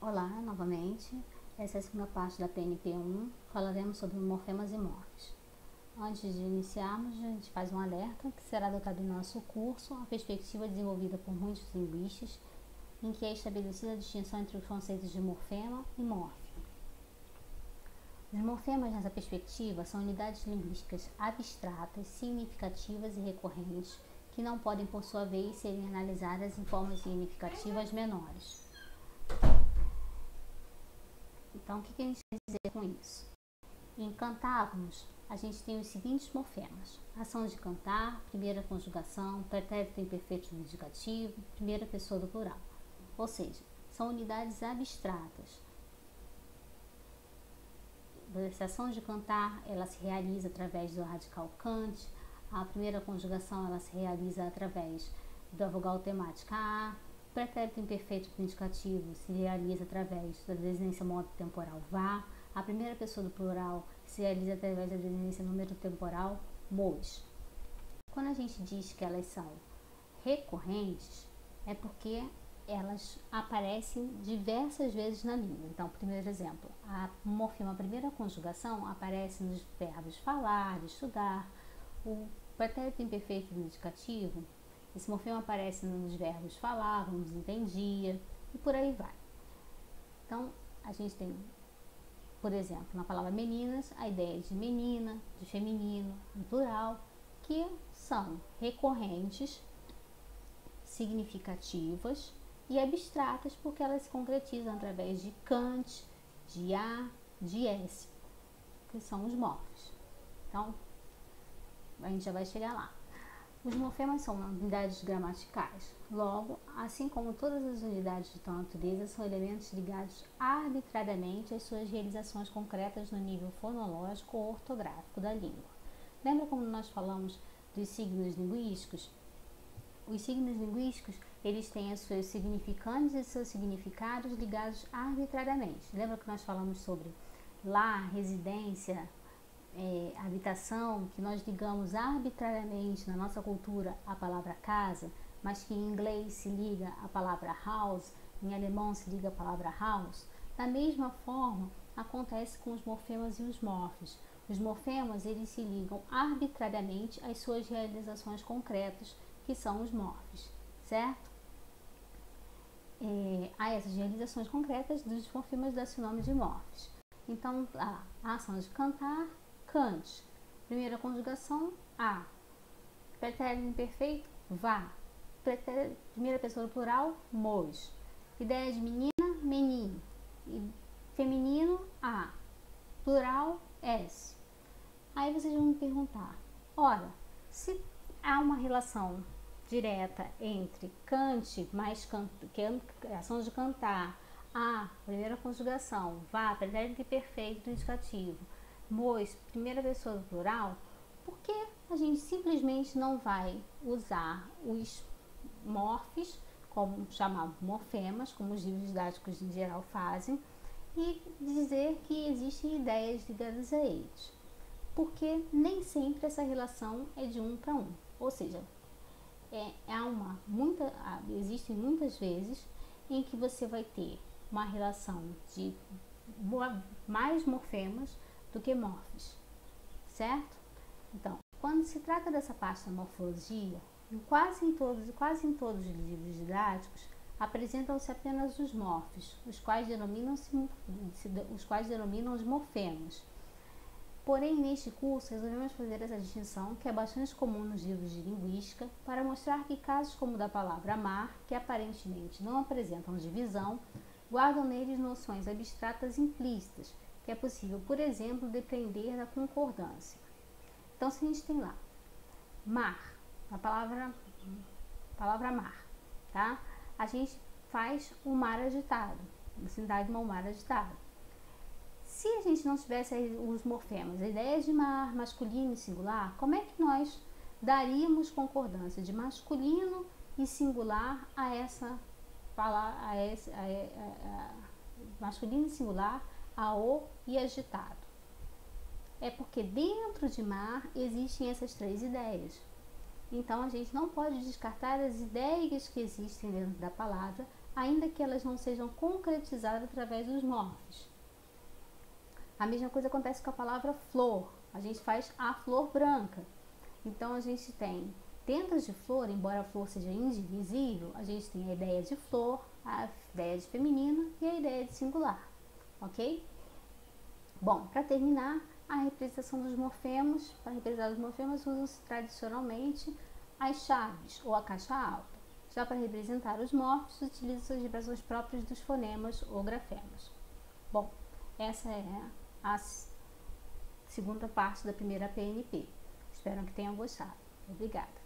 Olá, novamente. Essa é a segunda parte da PNP1. Falaremos sobre morfemas e morfes. Antes de iniciarmos, a gente faz um alerta que será adotado em nosso curso a perspectiva desenvolvida por muitos linguistas, em que é estabelecida a distinção entre os conceitos de morfema e morfe. Os morfemas nessa perspectiva são unidades linguísticas abstratas, significativas e recorrentes, que não podem, por sua vez, serem analisadas em formas significativas menores. Então, o que a gente quer dizer com isso? Em cantarmos, a gente tem os seguintes morfemas: ação de cantar, primeira conjugação, pretérito imperfeito do indicativo, primeira pessoa do plural. Ou seja, são unidades abstratas. Essa ação de cantar, ela se realiza através do radical cante, a primeira conjugação ela se realiza através da vogal temática a, o pretérito imperfeito do indicativo se realiza através da desinência modo temporal vá, a primeira pessoa do plural se realiza através da desinência número temporal mos. Quando a gente diz que elas são recorrentes, é porque elas aparecem diversas vezes na língua. Então, primeiro exemplo, a morfema primeira conjugação aparece nos verbos falar, estudar. O pretérito imperfeito do indicativo, esse morfema aparece nos verbos falávamos, entendia e por aí vai. Então, a gente tem, por exemplo, na palavra meninas, a ideia de menina, de feminino, no plural, que são recorrentes, significativas e abstratas, porque elas se concretizam através de cante, de a, de s, que são os morfes. Então, a gente já vai chegar lá. Os morfemas são unidades gramaticais. Logo, assim como todas as unidades de tal natureza, são elementos ligados arbitrariamente às suas realizações concretas no nível fonológico ou ortográfico da língua. Lembra como nós falamos dos signos linguísticos? Os signos linguísticos, eles têm os seus significantes e seus significados ligados arbitrariamente. Lembra que nós falamos sobre lar, residência, habitação, que nós ligamos arbitrariamente na nossa cultura a palavra casa, mas que em inglês se liga a palavra house, em alemão se liga a palavra house? Da mesma forma, acontece com os morfemas e os morfes. Os morfemas, eles se ligam arbitrariamente às suas realizações concretas, que são os morfes, certo? A essas realizações concretas dos morfemas dá-se o nome de morfes. Então, a ação de cantar, cante. Primeira conjugação, a. Pretérito imperfeito, vá. Primeira pessoa do plural, mos. Ideia de menina, menino. Feminino, a. Plural, s. Aí vocês vão me perguntar, ora, se há uma relação direta entre cante mais que é a ação de cantar, a, primeira conjugação, vá, pretérito imperfeito do indicativo, mos, primeira pessoa do plural, por que a gente simplesmente não vai usar os morfes, como chamar morfemas, como os livros didáticos em geral fazem, e dizer que existem ideias ligadas a eles? Porque nem sempre essa relação é de um para um, ou seja, existem muitas vezes em que você vai ter uma relação de mais morfemas do que morfes, certo? Então, quando se trata dessa parte da morfologia, quase em todos os livros didáticos apresentam-se apenas os morfes, os quais denominam os morfemas. Porém, neste curso, resolvemos fazer essa distinção, que é bastante comum nos livros de linguística, para mostrar que casos como o da palavra amar, que aparentemente não apresentam divisão, guardam neles noções abstratas implícitas, que é possível, por exemplo, depender da concordância. Então, se a gente tem lá mar, a palavra mar, tá? A gente faz o mar agitado, a sintagma o mar agitado. Se a gente não tivesse os morfemas, a ideia de mar, masculino e singular, como é que nós daríamos concordância de masculino e singular a essa palavra, masculino e singular a o e agitado? É porque dentro de mar existem essas três ideias. Então, a gente não pode descartar as ideias que existem dentro da palavra ainda que elas não sejam concretizadas através dos morfes. A mesma coisa acontece com a palavra flor. A gente faz a flor branca. Então, a gente tem, dentro de flor, embora a flor seja indivisível, a gente tem a ideia de flor, a ideia de feminino e a ideia de singular, ok? Bom, para terminar, a representação dos morfemas. Para representar os morfemas, usam-se tradicionalmente as chaves ou a caixa alta. Já para representar os morfos, utilizam-se as vibrações próprias dos fonemas ou grafemas. Bom, essa é a segunda parte da primeira PNP. Espero que tenham gostado. Obrigada.